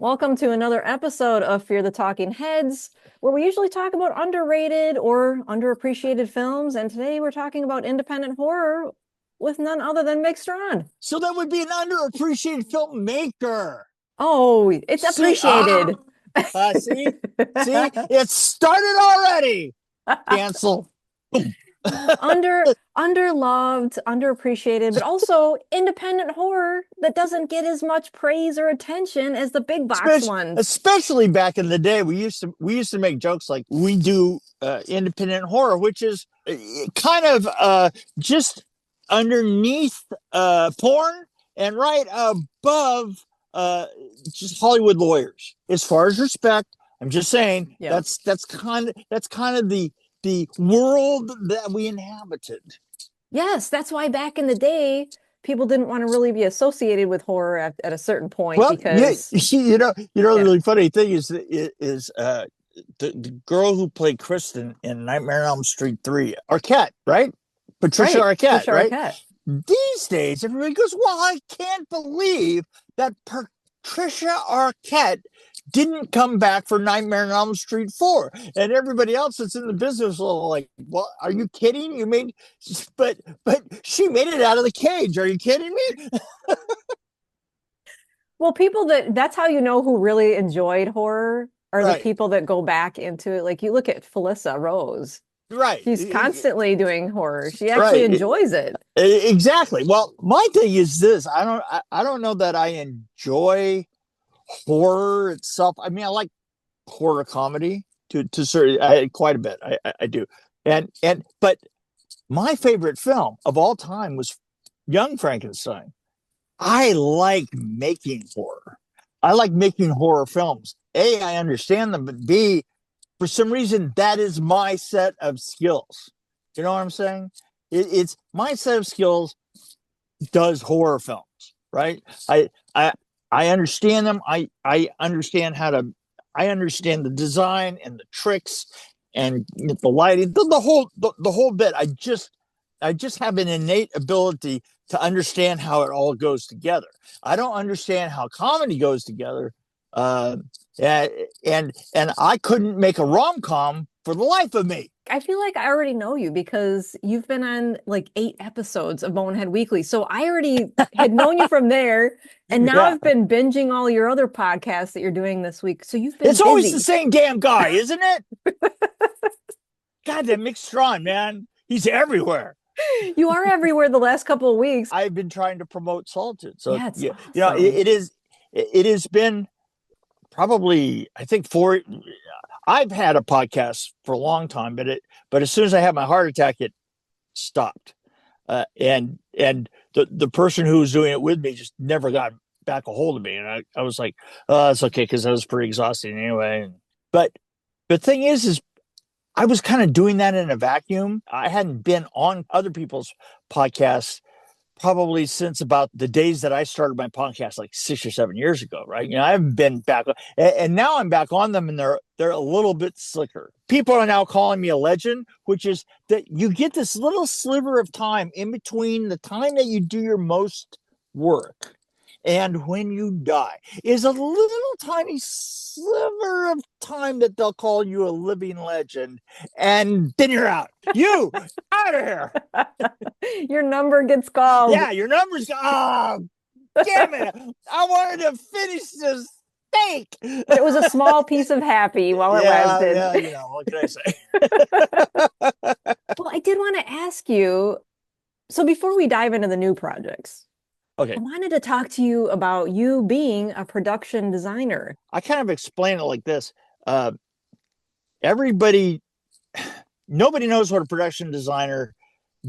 Welcome to another episode of Fear the Talking Heads, where we usually talk about underrated or underappreciated films. And today we're talking about independent horror with none other than Mick Strawn. So that would be an underappreciated filmmaker. Oh, it's appreciated. See, it started already. Cancel. Underloved, underappreciated, but also independent horror that doesn't get as much praise or attention as the big box ones. Especially back in the day, we used to make jokes like we do independent horror, which is kind of just underneath porn and right above just Hollywood lawyers. As far as respect, I'm just saying that's kind of the world that we inhabited. Yes, that's why back in the day, people didn't want to really be associated with horror at a certain point. Well, because the really funny thing is the girl who played Kristen in Nightmare on Elm Street 3, Arquette, right? Patricia Arquette, right? Arquette. These days, everybody goes, well, I can't believe that Patricia Arquette didn't come back for Nightmare on Elm Street 4. And everybody else that's in the business will like, well, are you kidding? But she made it out of the cage. Are you kidding me? Well, that's how you know who really enjoyed horror are the people that go back into it. Like you look at Felissa Rose. Right. She's constantly doing horror. She actually enjoys it. Exactly. Well, my thing is this. I don't know that I enjoy horror itself. I mean, I like horror comedy to certain quite a bit. I do. But my favorite film of all time was Young Frankenstein. I like making horror. I like making horror films. A, I understand them, but B, for some reason, that is my set of skills. You know what I'm saying? It's my set of skills does horror films, right? I understand them. I understand I understand the design and the tricks and the lighting, the whole bit. I just have an innate ability to understand how it all goes together. I don't understand how comedy goes together. And I couldn't make a rom-com for the life of me. I feel like I already know you because you've been on like 8 episodes of Bonehead Weekly. So I already had known you from there. And now I've been binging all your other podcasts that you're doing this week. So you've been busy. Always the same damn guy, isn't it? God, that Mick Strawn, man. He's everywhere. You are everywhere the last couple of weeks. I've been trying to promote Solitude. So awesome. It has been probably, I think, I've had a podcast for a long time, but as soon as I had my heart attack, it stopped. And the person who was doing it with me just never got back a hold of me. And I was like, oh, it's okay, because I was pretty exhausting anyway. But the thing is I was kind of doing that in a vacuum. I hadn't been on other people's podcasts probably since about the days that I started my podcast like 6 or 7 years ago, right? I haven't been back, and now I'm back on them, and they're a little bit slicker. People are now calling me a legend, which is that you get this little sliver of time in between the time that you do your most work and when you die is a little tiny sliver of time that they'll call you a living legend, and then you're out. You out of here. Your number gets called. Yeah, your number's oh, damn it. I wanted to finish this steak. But it was a small piece of happy while it lasted. Yeah, what can I say? Well, I did want to ask you, so before we dive into the new projects, okay, I wanted to talk to you about you being a production designer. I kind of explain it like this. Nobody knows what a production designer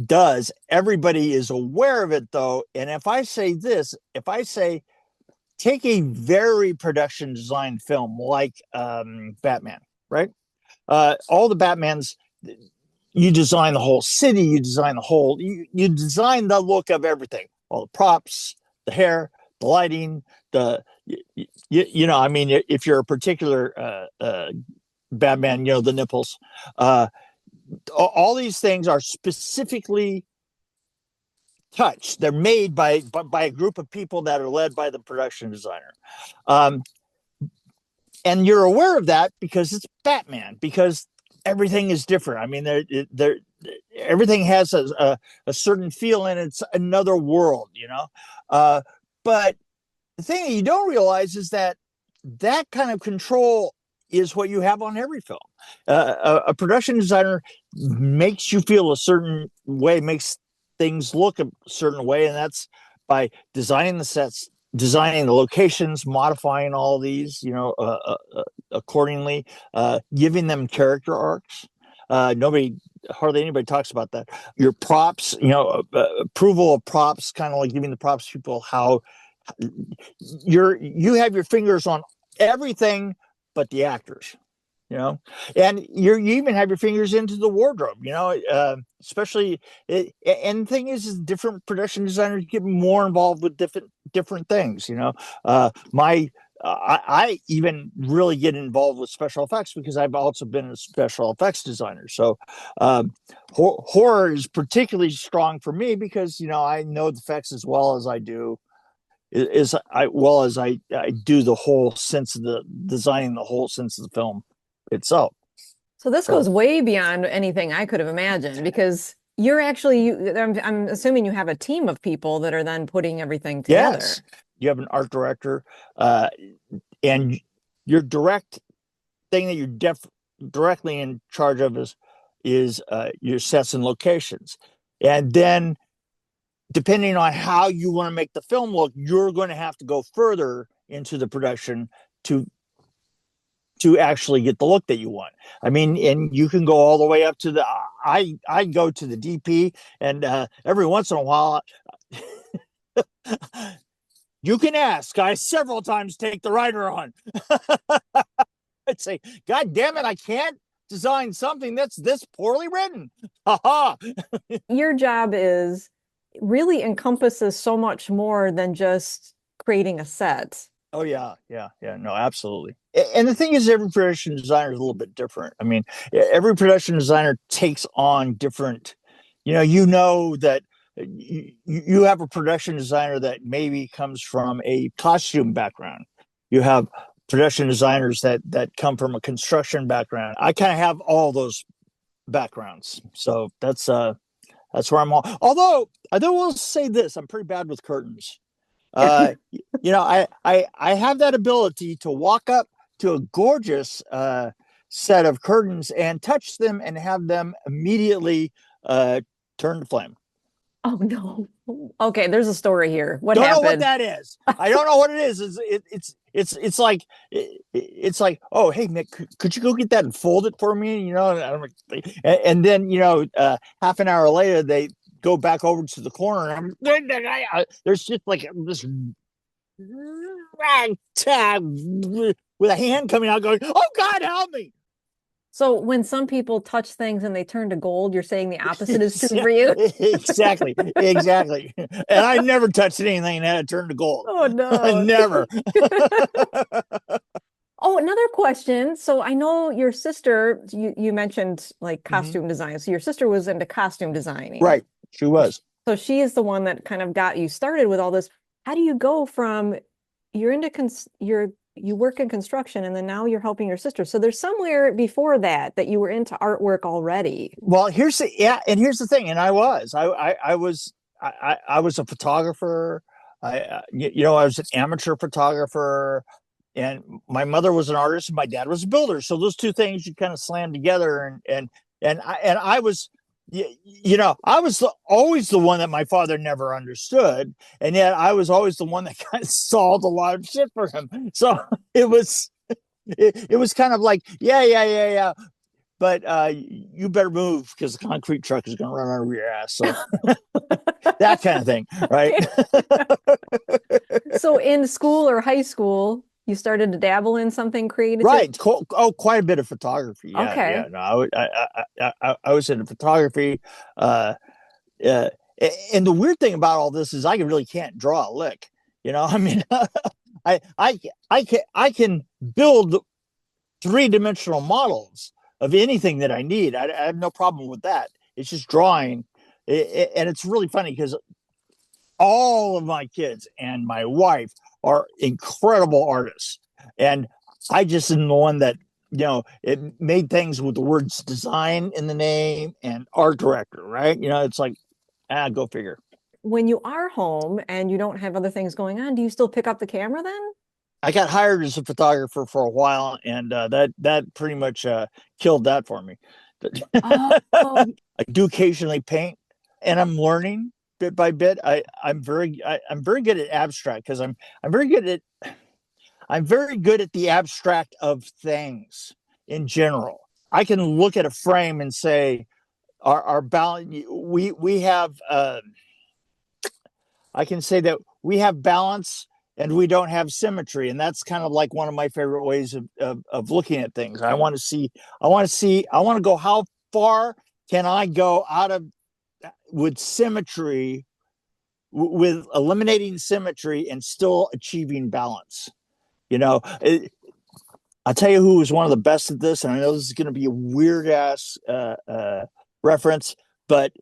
does. Everybody is aware of it, though. And if I say take a very production design film like Batman, right? All the Batmans, you design the whole city, you design the look of everything. All the props, the hair, the lighting, I mean, if you're a particular Batman, the nipples, all these things are specifically touched. They're made by a group of people that are led by the production designer. and you're aware of that because it's Batman, because everything is different. I mean, they're everything has a certain feel, and it's another world, you know. But the thing that you don't realize is that that kind of control is what you have on every film. A production designer makes you feel a certain way, makes things look a certain way, and that's by designing the sets, designing the locations, modifying all these, accordingly, giving them character arcs. Hardly anybody talks about that. Your props, approval of props, kind of like giving the props people how you have your fingers on everything but the actors, and you even have your fingers into the wardrobe, especially and the thing is different production designers get more involved with different things, I even really get involved with special effects because I've also been a special effects designer. So horror is particularly strong for me because I know the effects as well as I do I do the whole sense of the designing, the whole sense of the film itself. So this goes way beyond anything I could have imagined, because you're actually, I'm assuming you have a team of people that are then putting everything together. Yes, you have an art director, and your direct thing that you're directly in charge of is your sets and locations, and then depending on how you want to make the film look, you're going to have to go further into the production to actually get the look that you want. I mean, and you can go all the way up to I go to the DP, and every once in a while, you can ask. I several times take the writer on. I'd say, God damn it, I can't design something that's this poorly written. Your job really encompasses so much more than just creating a set. Oh yeah, no, absolutely. And the thing is, every production designer is a little bit different. I mean, every production designer takes on different. That you have a production designer that maybe comes from a costume background. You have production designers that come from a construction background. I kind of have all those backgrounds, so that's where I'm all. Although I will say this, I'm pretty bad with curtains. I have that ability to walk up to a gorgeous set of curtains and touch them and have them immediately turn to flame. Oh no. Okay, there's a story here. What Don't happened? know what that is. I don't know what it is. It's like oh, hey Mick, could you go get that and fold it for me? And then half an hour later they go back over to the corner and there's just like this ragtag with a hand coming out going, oh God, help me. So when some people touch things and they turn to gold, you're saying the opposite is true for you? Exactly. And I never touched anything that had turned to gold. Oh no. Never. Oh, another question. So I know your sister, you mentioned like costume design. So your sister was into costume designing. Right. She was. So she is the one that kind of got you started with all this. How do you go from you work in construction and then now you're helping your sister? So there's somewhere before that you were into artwork already. Well, here's the thing. And I was a photographer. I was an amateur photographer, and my mother was an artist and my dad was a builder. So those two things you kind of slam together, and I was, I was always the one that my father never understood, and yet I was always the one that kind of solved a lot of shit for him. So it was kind of like, yeah, but you better move because the concrete truck is going to run over your ass. So that kind of thing, right? So in school or high school, you started to dabble in something creative, right? Quite a bit of photography. Yeah, okay. Yeah. No, I was into photography. And the weird thing about all this is I really can't draw a lick. I mean, I can build 3-dimensional models of anything that I need. I have no problem with that. It's just drawing, and it's really funny because all of my kids and my wife are incredible artists, and I just am the one that, it made things with the words design in the name and art director, right? It's like, go figure. When you are home and you don't have other things going on, do you still pick up the camera then? I got hired as a photographer for a while, and that pretty much killed that for me. Oh, I do occasionally paint, and I'm learning bit by bit. I'm very good at abstract because I'm very good at I'm very good at the abstract of things in general. I can look at a frame and say our balance. We have. I can say that we have balance and we don't have symmetry, and that's kind of like one of my favorite ways of looking at things. I want to see. I want to go. How far can I go out of with symmetry, with eliminating symmetry and still achieving balance? You know, I'll tell you who was one of the best at this, and I know this is going to be a weird ass reference, but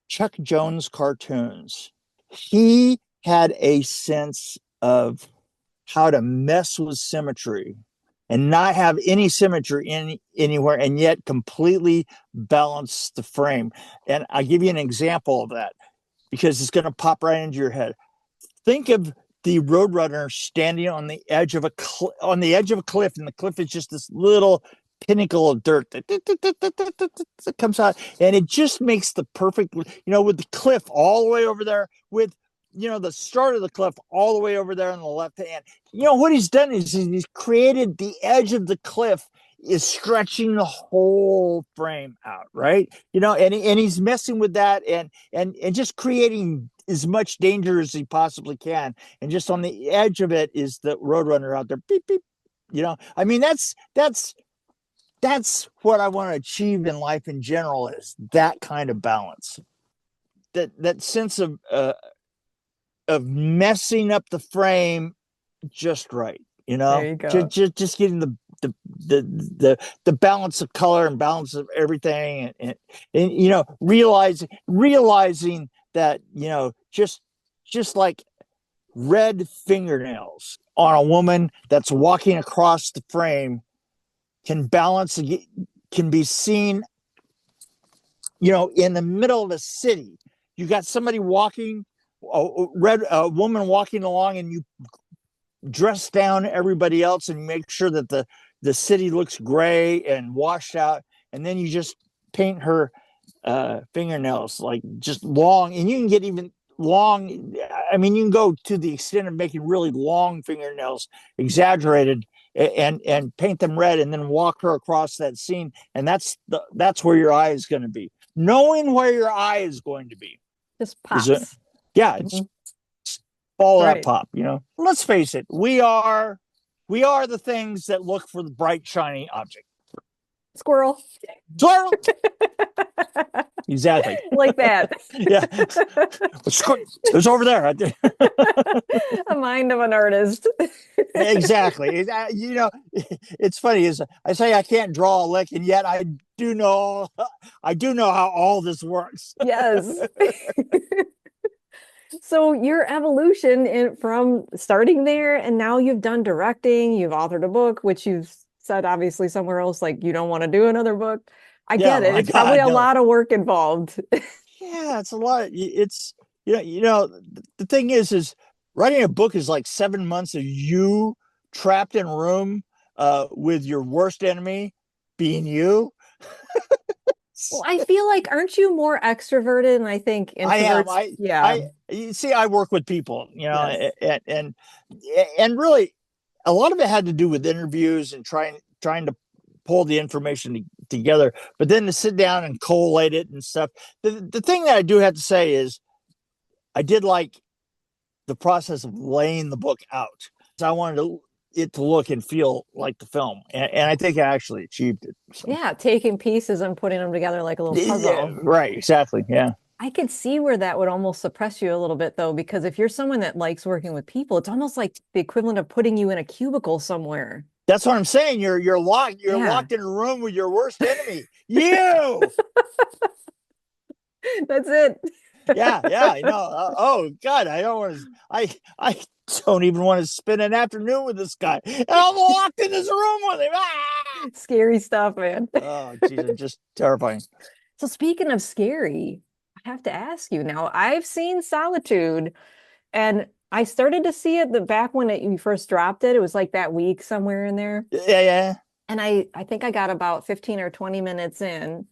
Chuck Jones cartoons. He had a sense of how to mess with symmetry and not have any symmetry anywhere, and yet completely balance the frame. And I'll give you an example of that because it's going to pop right into your head. Think of the roadrunner standing on the edge of a cliff, and the cliff is just this little pinnacle of dirt that comes out, and it just makes the perfect, with the cliff all the way over there, with the start of the cliff all the way over there on the left hand. What he's done is he's created the edge of the cliff is stretching the whole frame out, right? And he's messing with that and just creating as much danger as he possibly can. And just on the edge of it is the roadrunner out there, beep beep. I mean, that's what I want to achieve in life in general, is that kind of balance, that sense of messing up the frame just right, there you go. just getting the balance of color and balance of everything, and realizing that just like red fingernails on a woman that's walking across the frame can be seen in the middle of a city. You got somebody walking, a woman walking along, and you dress down everybody else and make sure that the city looks gray and washed out, and then you just paint her fingernails like just long, and you can get even long. I mean, you can go to the extent of making really long fingernails, exaggerated, and paint them red, and then walk her across that scene, and that's where your eye is going to be. Knowing where your eye is going to be Just is it? pops. Yeah, it's all that Right. pop. Let's face it, we are the things that look for the bright shiny object. Squirrel. Squirrel. Exactly. Like that. Yeah, it was over there. A mind of an artist. Exactly. It's funny is I say I can't draw a lick, and yet do know I do know how all this works. Yes. So your evolution from starting there, and now you've done directing, you've authored a book, which you've said obviously somewhere else, like you don't want to do another book. I Yeah, get it. my It's probably God, a no. lot of work involved. Yeah, it's a lot. It's the thing is writing a book is like 7 months of you trapped in a room with your worst enemy being you. Well, I feel like, aren't you more extroverted? And I think I am. introverts, yeah, You see, I work with people, yes. and really, a lot of it had to do with interviews and trying to pull the information together. But then to sit down and collate it and stuff. The thing that I do have to say is, I did like the process of laying the book out. I wanted it to look and feel like the film, and I think I actually achieved it. So. Yeah, taking pieces and putting them together like a little Yeah, puzzle. right, exactly. Yeah. I could see where that would almost suppress you a little bit though, because if you're someone that likes working with people, it's almost like the equivalent of putting you in a cubicle somewhere. That's what I'm saying. You're locked. You're Yeah, locked in a room with your worst enemy. You. that's it. yeah, you know. Oh God, I don't even want to spend an afternoon with this guy. And I'm locked in this room with him. Ah! Scary stuff, man. Oh, geez, it's just terrifying. So speaking of scary, I have to ask you now. I've seen Solitude, and I started to see it the back when you first dropped it. It was like that week somewhere in there. Yeah, yeah. And I think I got about 15 or 20 minutes in.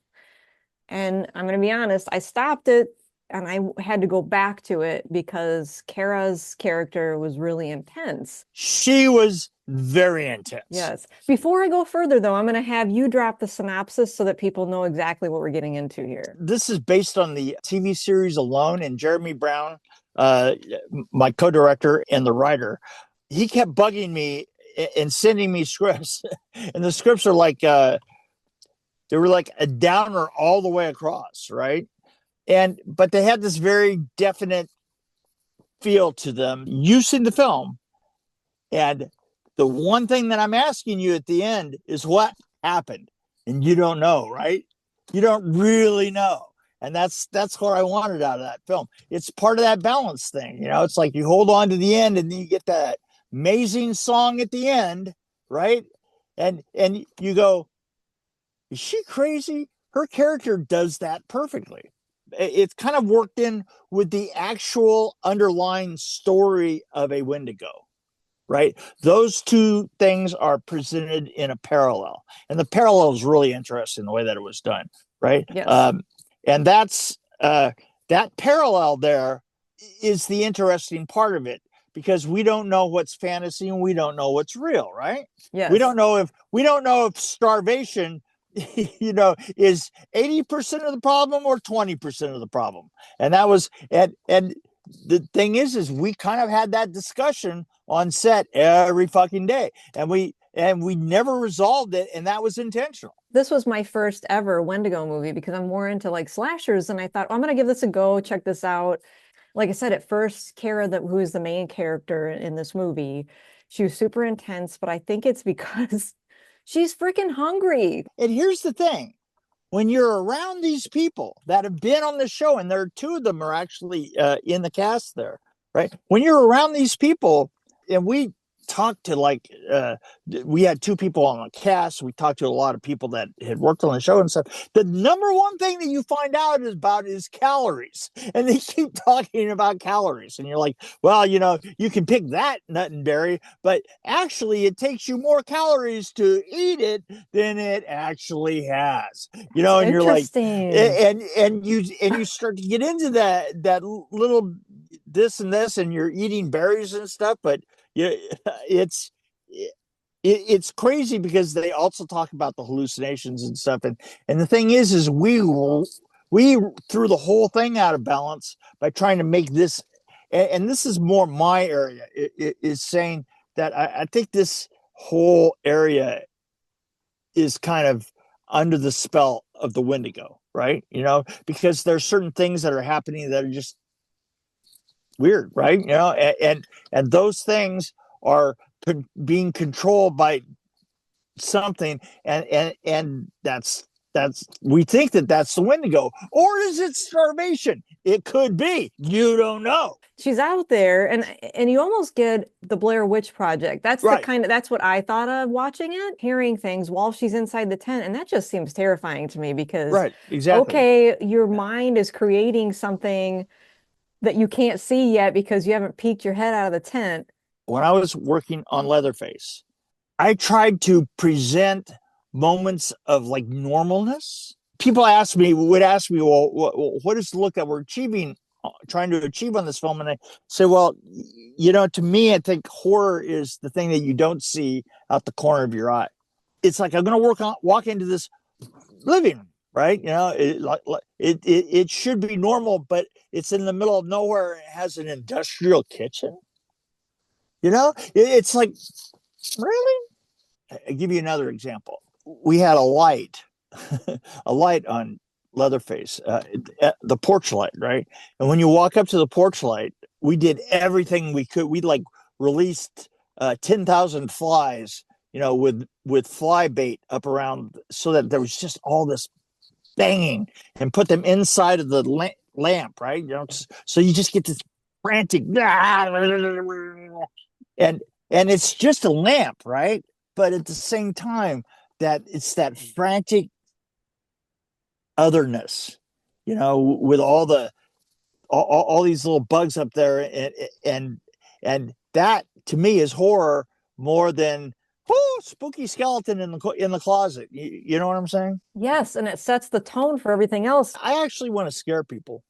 And I'm going to be honest, I stopped it and I had to go back to it because Kara's character was really intense. She was very intense. Yes. Before I go further, though, I'm going to have you drop the synopsis so that people know exactly what we're getting into here. This is based on the TV series Alone, and Jeremy Brown, uh, my co-director and the writer, he kept bugging me and sending me scripts, and the scripts are like they were like a downer all the way across, right? But they had this very definite feel to them. You've seen the film, and the one thing that I'm asking you at the end is what happened, and you don't know, right? You don't really know, and that's what I wanted out of that film. It's part of that balance thing, you know. It's like you hold on to the end, and then you get that amazing song at the end, right? And you go, is she crazy? Her character does that perfectly. It's kind of worked in with the actual underlying story of a Wendigo, right? Those two things are presented in a parallel, and the parallel is really interesting the way that it was done, right? Yes. And that's that parallel there is the interesting part of it, because we don't know what's fantasy and we don't know what's real, right? We Yes. don't know if starvation you know is 80% of the problem or 20% of the problem. And that was and the thing is we kind of had that discussion on set every fucking day, and we never resolved it, and that was intentional. This was my first ever Wendigo movie because I'm more into like slashers, and I thought, oh, I'm gonna give this a go, check this out. Like I said, at first, Kara, who is the main character in this movie, she was super intense, but I think it's because she's freaking hungry. And here's the thing, when you're around these people that have been on the show, and there are two of them are actually in the cast there, right? When you're around these people, and we talked to we had two people on the cast. We talked to a lot of people that had worked on the show and stuff. The number one thing that you find out is calories, and they keep talking about calories, and you're like, well, you know, you can pick that nut and berry, but actually it takes you more calories to eat it than it actually has, you know. And you're like, Interesting. and you start to get into that little this and this, and you're eating berries and stuff, but yeah, it's it's crazy because they also talk about the hallucinations and stuff, and the thing is we threw the whole thing out of balance by trying to make this, and this is more my area, is saying that I think this whole area is kind of under the spell of the Wendigo, right? You know, because there's certain things that are happening that are just weird, right? You know, and those things are being controlled by something, and that's we think that that's the Wendigo, or is it starvation? It could be. You don't know. She's out there, and you almost get the Blair Witch Project. That's the Right. kind of that's what I thought of watching it, hearing things while she's inside the tent, and that just seems terrifying to me because Right. Exactly. okay, your mind is creating something that you can't see yet because you haven't peeked your head out of the tent. When I was working on Leatherface, I tried to present moments of like normalness. People would ask me, well, what is the look that we're trying to achieve on this film? And I say, well, you know, to me, I think horror is the thing that you don't see out the corner of your eye. It's like I'm going to walk into this living room, right? You know, it should be normal, but it's in the middle of nowhere. It has an industrial kitchen. You know, it's like, really? I'll give you another example. We had a light, a light on Leatherface, the porch light, right? And when you walk up to the porch light, we did everything we could. We like released 10,000 flies, you know, with fly bait up around, so that there was just all this banging, and put them inside of the lamp, right? You know, so you just get this frantic, and it's just a lamp, right? But at the same time, that it's that frantic otherness, you know, with all these little bugs up there, and and that to me is horror more than spooky skeleton in the closet. You know what I'm saying? Yes, and it sets the tone for everything else. I actually want to scare people.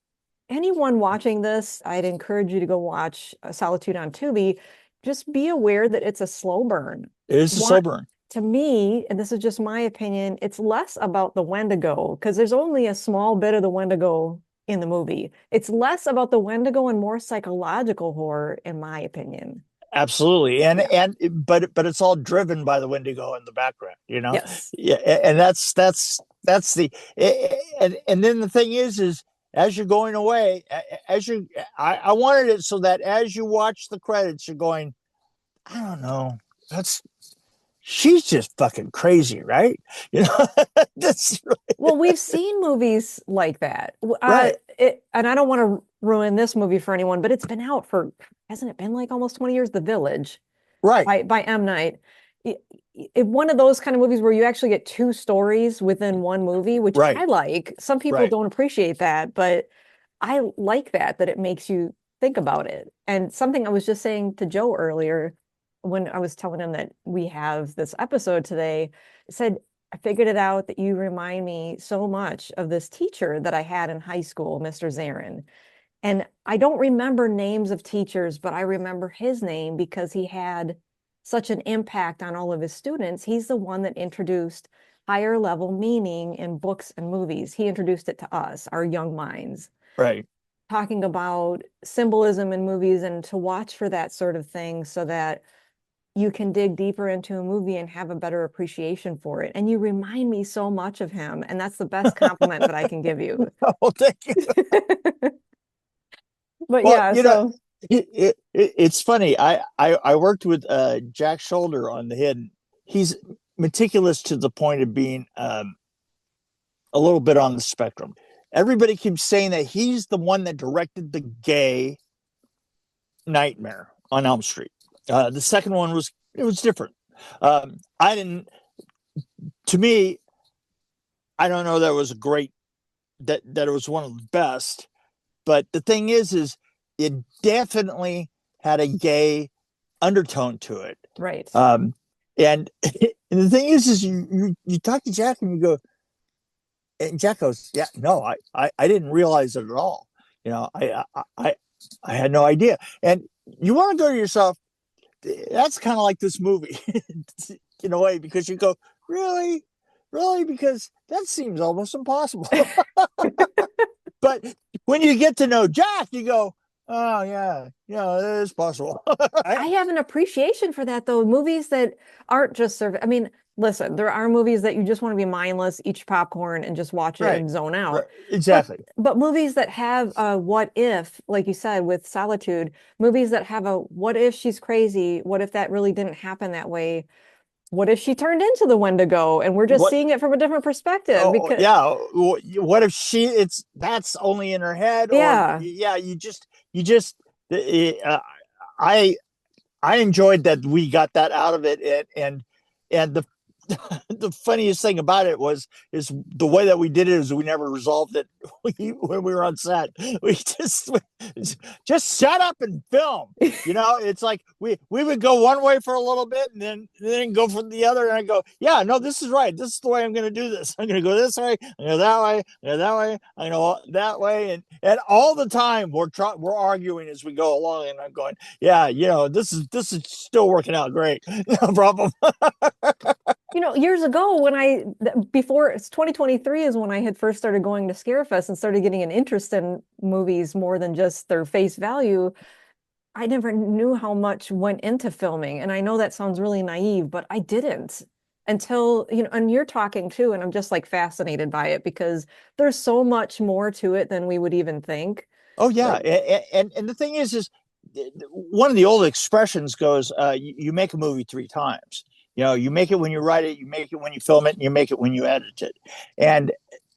Anyone watching this, I'd encourage you to go watch Solitude on Tubi. Just be aware that it's a slow burn. It is a slow Want burn. to me, and this is just my opinion, it's less about the Wendigo because there's only a small bit of the Wendigo in the movie. It's less about the Wendigo and more psychological horror, in my opinion. Absolutely, Yeah. but it's all driven by the Wendigo in the background, you know. Yes. Yeah, and that's the and then the thing is as you're going away, as you I wanted it so that as you watch the credits, you're going, I don't know, that's she's just fucking crazy, right? You know, that's Well, we've seen movies like that. right, And I don't want to ruin this movie for anyone, but it's been out for, hasn't it been like almost 20 years? The Village right, by M. Night. One of those kind of movies where you actually get two stories within one movie, which I right, like. Some people right. don't appreciate that, but I like that it makes you think about it. And something I was just saying to Joe earlier when I was telling him that we have this episode today, said, I figured it out that you remind me so much of this teacher that I had in high school, Mr. Zarin. And I don't remember names of teachers, but I remember his name because he had such an impact on all of his students. He's the one that introduced higher level meaning in books and movies. He introduced it to us, our young minds, Right. talking about symbolism in movies and to watch for that sort of thing so that you can dig deeper into a movie and have a better appreciation for it. And you remind me so much of him. And that's the best compliment that I can give you. Oh, thank you. But Well, yeah, you know, so it's funny. I worked with Jack Shoulder on The Hidden. He's meticulous to the point of being a little bit on the spectrum. Everybody keeps saying that he's the one that directed the gay Nightmare on Elm Street. The second one was different. I didn't. To me, I don't know that it was a great that it was one of the best. But the thing is it definitely had a gay undertone to it. right. And and the thing is you talk to Jack and you go, and Jack goes, yeah, no, I didn't realize it at all. You know, I had no idea. And you want to go to yourself, that's kind of like this movie in a way, because you go, really? Really? Because that seems almost impossible. But when you get to know Jack, you go, oh yeah, yeah, it is possible. I have an appreciation for that though. Movies that aren't just I mean, listen, there are movies that you just want to be mindless, eat your popcorn and just watch it Right, and zone right, out. exactly. But movies that have a what if, like you said with Solitude, movies that have a what if she's crazy? What if that really didn't happen that way? What if she turned into the Wendigo and we're just What? seeing it from a different perspective? Oh Because yeah. What if it's that's only in her head, or yeah, yeah, you just uh, I I enjoyed that we got that out of it, and the the funniest thing about it is the way that we did it is we never resolved it when we were on set. We just shut up and film. You know, it's like we would go one way for a little bit and then go for the other, and I go, yeah, no, this is right. This is the way I'm going to do this. I'm going to go this way. I'm going to go that way. I'm going to go that way. I'm going to go that way, and all the time we're arguing as we go along, and I'm going, yeah, you know, this is still working out great. No problem. years ago when before it's 2023 is when I had first started going to Scarefest and started getting an interest in movies more than just their face value. I never knew how much went into filming. And I know that sounds really naive, but I didn't until, and you're talking too, and I'm just like fascinated by it because there's so much more to it than we would even think. Oh yeah, Like, and the thing is one of the old expressions goes, you make a movie three times. You know, you make it when you write it, you make it when you film it, and you make it when you edit it. And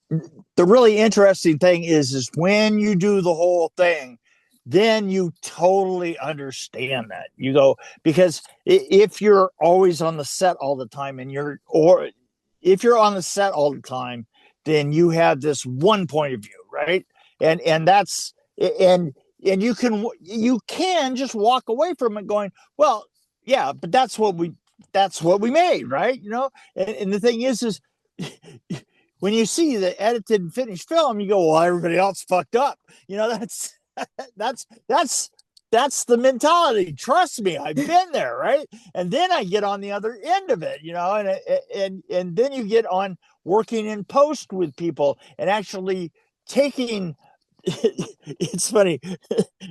the really interesting thing is when you do the whole thing, then you totally understand that. You go, because if you're always on the set all the time or if you're on the set all the time, then you have this one point of view, right? And that's and you can just walk away from it going, well, yeah, but that's what we made, right? And the thing is when you see the edited and finished film, you go, well, everybody else fucked up. That's that's that's that's the mentality. Trust me, I've been there, right? And then I get on the other end of it, and then you get on working in post with people and actually taking. It's funny.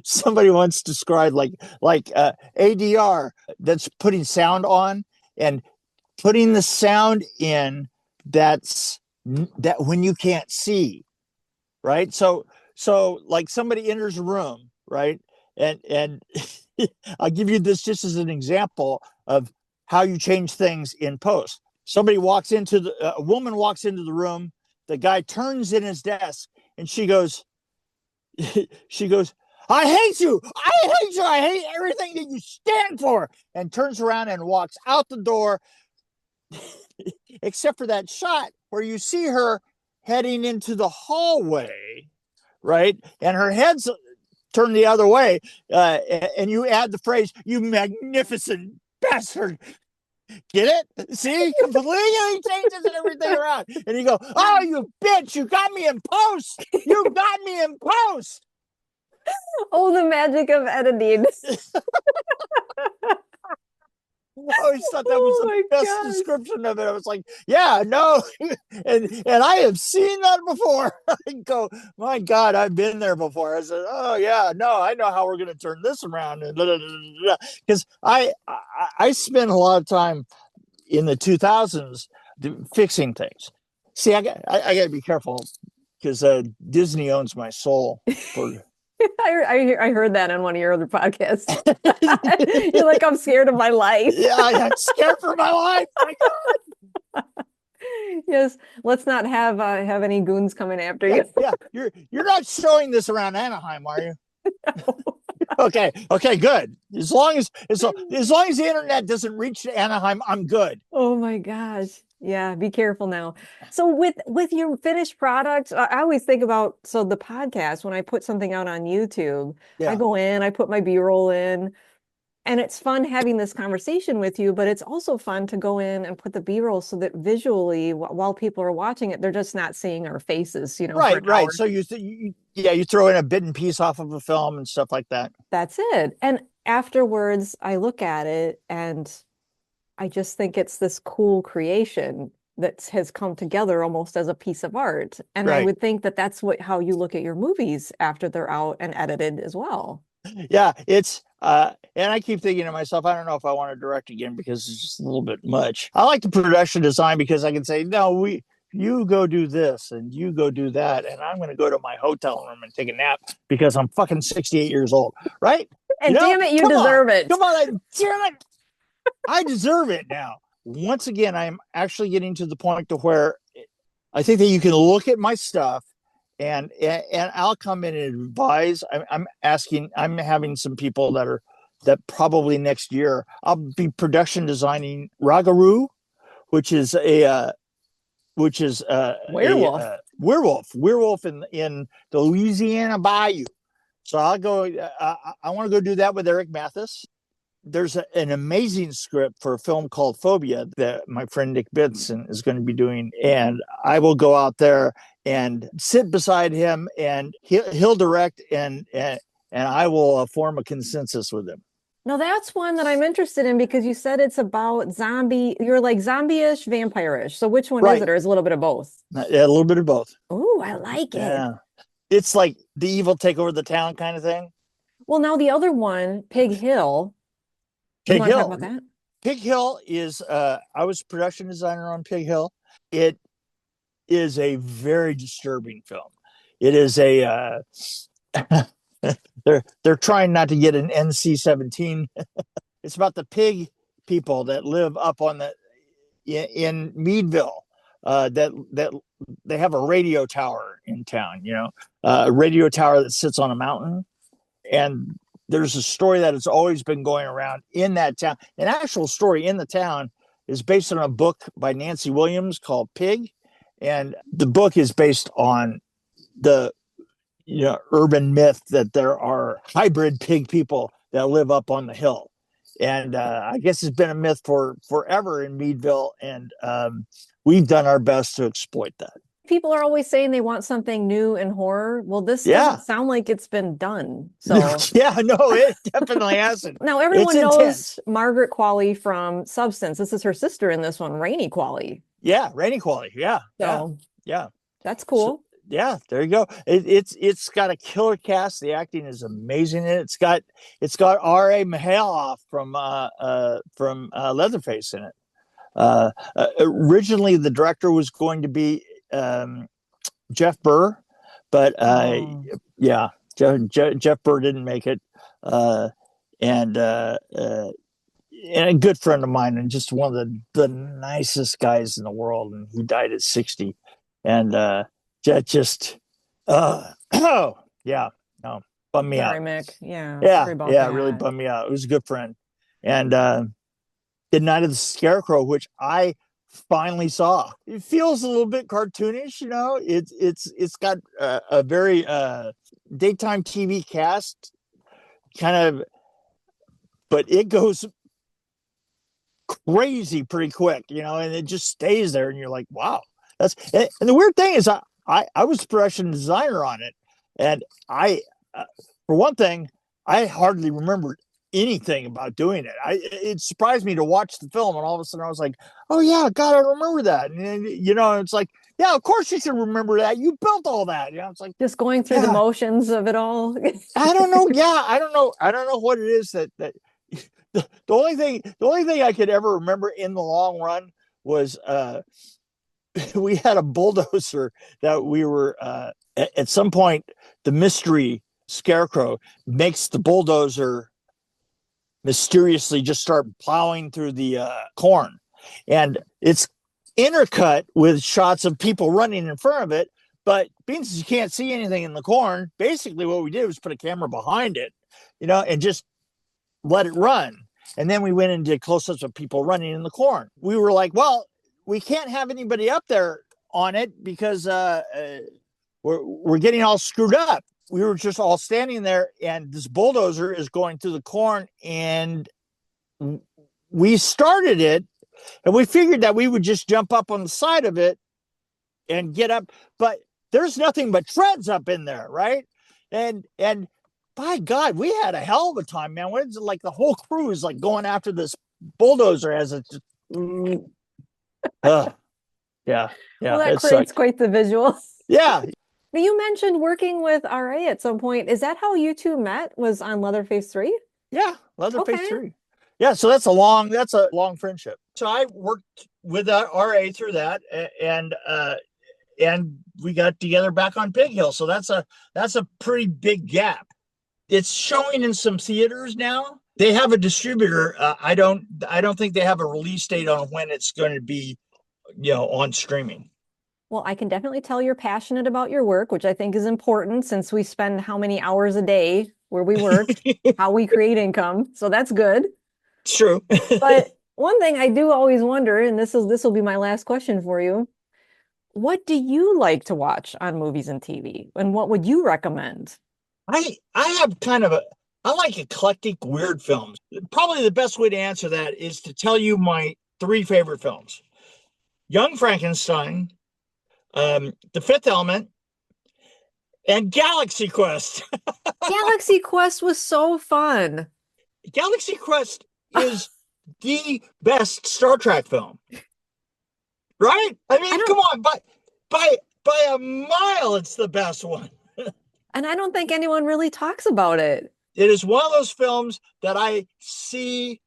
Somebody once described like ADR, that's putting sound on and putting the sound in that when you can't see, right? So like somebody enters a room, right? And I'll give you this just as an example of how you change things in post. A woman walks into the room, the guy turns in his desk, and she goes, I hate you. I hate you. I hate everything that you stand for. And turns around and walks out the door, except for that shot where you see her heading into the hallway, right? And her head's turned the other way. And you add the phrase, you magnificent bastard. Get it? See? Completely changes everything around. And you go, oh, you bitch, you got me in post. You got me in post. Oh, the magic of editing. I always thought that was the best description of it. I was like, yeah, no. and I have seen that before. I go, my God, I've been there before. I said, oh yeah, no, I know how we're going to turn this around. Because I spent a lot of time in the 2000s fixing things. See, I got to be careful because Disney owns my soul. I heard that on one of your other podcasts. You're like, I'm scared of my life. Yeah, I'm scared for my life. My God. Yes, let's not have any goons coming after you. Yeah, you're not showing this around Anaheim, are you? No. Okay, good. As long as the internet doesn't reach to Anaheim, I'm good. Oh my gosh. Yeah, be careful now. So with your finished product, I always think about the podcast, when I put something out on YouTube, I go in, I put my B-roll in, and it's fun having this conversation with you, but it's also fun to go in and put the B-roll so that visually, while people are watching it, they're just not seeing our faces, Right. So you throw in a bit and piece off of a film and stuff like that. That's it. And afterwards, I look at it and I just think it's this cool creation that has come together almost as a piece of art. And I would think that that's how you look at your movies after they're out and edited as well. Yeah, it's and I keep thinking to myself, I don't know if I want to direct again because it's just a little bit much. I like the production design because I can say, no, you go do this and you go do that, and I'm going to go to my hotel room and take a nap because I'm fucking 68 years old, right? And damn it, you deserve it. Come on, damn it. I deserve it now. Once again, I'm actually getting to the point to where I think that you can look at my stuff and I'll come in and advise. I'm having some people that probably next year I'll be production designing Ragaru, which is a werewolf in the Louisiana Bayou. So I'll go. I want to go do that with Eric Mathis. There's an amazing script for a film called Phobia that my friend Nick Benson is going to be doing. And I will go out there and sit beside him and he'll direct and I will form a consensus with him. No, that's one that I'm interested in because you said it's about you're like zombie-ish, vampire-ish. So which one is it, or is it a little bit of both? Yeah, a little bit of both. Oh, I like it. Yeah. It's like the evil take over the town kind of thing. Well, now the other one, Pig Hill. You want to talk about that? Pig Hill is I was production designer on Pig Hill. It is a very disturbing film. It is a they're trying not to get an NC-17. It's about the pig people that live up on in Meadville that they have a radio tower in town, a radio tower that sits on a mountain. And there's a story that has always been going around in that town. An actual story in the town is based on a book by Nancy Williams called Pig. And the book is based on the urban myth that there are hybrid pig people that live up on the hill. And I guess it's been a myth for forever in Meadville. And we've done our best to exploit that. People are always saying they want something new in horror. Well, this doesn't sound like it's been done. So yeah, no, it definitely hasn't. Now everyone knows Margaret Qualley from Substance. This is her sister in this one, Rainey Qualley. Yeah, Rainey Qualley. Yeah. So yeah. That's cool. So, yeah, there you go. It's got a killer cast. The acting is amazing in it. It's got R.A. Mihailoff from Leatherface in it. Originally, the director was going to be Jeff Burr, but Jeff Burr didn't make it. And a good friend of mine, and just one of the nicest guys in the world, and he died at 60. And bummed me out. Mick. Yeah, it really bummed me out. It was a good friend. And the Night of the Scarecrow, which I finally saw. It feels a little bit cartoonish, It's got a very daytime TV cast, kind of, but it goes crazy pretty quick, and it just stays there, and you're like, wow. And the weird thing is, I was the production designer on it, and for one thing, I hardly remembered anything about doing it. It surprised me to watch the film, and all of a sudden I was like, oh yeah, God, I remember that. And it's like, yeah, of course you should remember that. You built all that. It's like just going through the motions of it all. I don't know. Yeah, I don't know what it is that the only thing I could ever remember in the long run was we had a bulldozer that we were at some point, the mystery Scarecrow makes the bulldozer mysteriously just start plowing through the corn, and it's intercut with shots of people running in front of it. But being as you can't see anything in the corn, basically what we did was put a camera behind it, and just let it run. And then we went and did close-ups of people running in the corn. We were like, well, we can't have anybody up there on it because we're getting all screwed up. We were just all standing there, and this bulldozer is going through the corn, and we started it, and we figured that we would just jump up on the side of it and get up, but there's nothing but treads up in there, right? And by God, we had a hell of a time, man. When it's like the whole crew is like going after this bulldozer as it just yeah. Well, that creates quite the visual. Yeah. You mentioned working with RA at some point. Is that how you two met? Was on Leatherface 3? Yeah, Leatherface 3. Yeah, so that's a long friendship. So I worked with RA through that, and we got together back on Pig Hill. So that's a pretty big gap. It's showing in some theaters now. They have a distributor. I don't think they have a release date on when it's going to be, on streaming. Well, I can definitely tell you're passionate about your work, which I think is important since we spend how many hours a day where we work, how we create income. So that's good. It's true. But one thing I do always wonder, and this will be my last question for you. What do you like to watch on movies and TV? And what would you recommend? I have I like eclectic, weird films. Probably the best way to answer that is to tell you my 3 favorite films. Young Frankenstein, The Fifth Element, and Galaxy Quest. Galaxy Quest was so fun. Galaxy Quest is the best Star Trek film. Right? I mean, come on, by a mile, it's the best one. And I don't think anyone really talks about it. It is one of those films that I see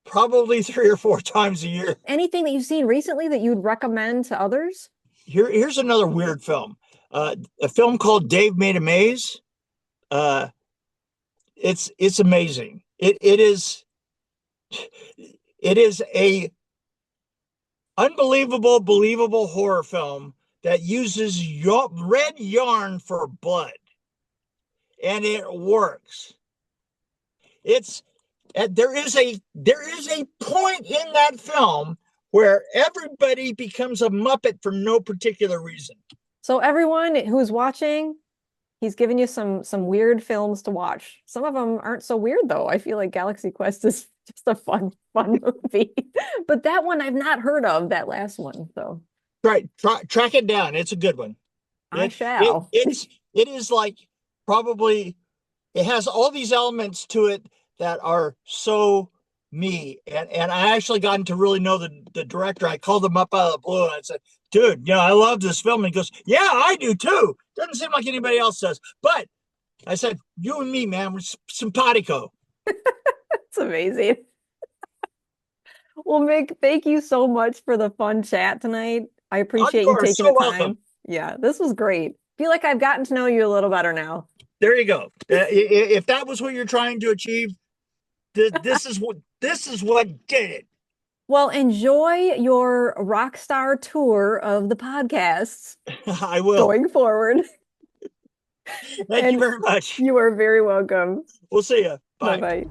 probably 3 or 4 times a year. Anything that you've seen recently that you'd recommend to others? Here's another weird film. A film called Dave Made a Maze. It's amazing. It is a believable horror film that uses red yarn for blood, and it works. It's there is a point in that film where everybody becomes a Muppet for no particular reason. So everyone who's watching, he's giving you some weird films to watch. Some of them aren't so weird though. I feel like Galaxy Quest is just a fun movie. But that one I've not heard of, that last one. So track it down. It's a good one. I shall. It is like probably it has all these elements to it that are so me. And I actually gotten to really know the director. I called him up out of the blue and I said, dude, I love this film. And he goes, yeah, I do too. Doesn't seem like anybody else does. But I said, you and me, man, we're simpatico. It's amazing. Well, Mick, thank you so much for the fun chat tonight. I appreciate you taking the time. Welcome. Yeah, this was great. Feel like I've gotten to know you a little better now. There you go. If that was what you're trying to achieve, this is what did it. Well, enjoy your rock star tour of the podcasts. I will. Going forward. Thank you very much. You are very welcome. We'll see you. Bye. Bye-bye.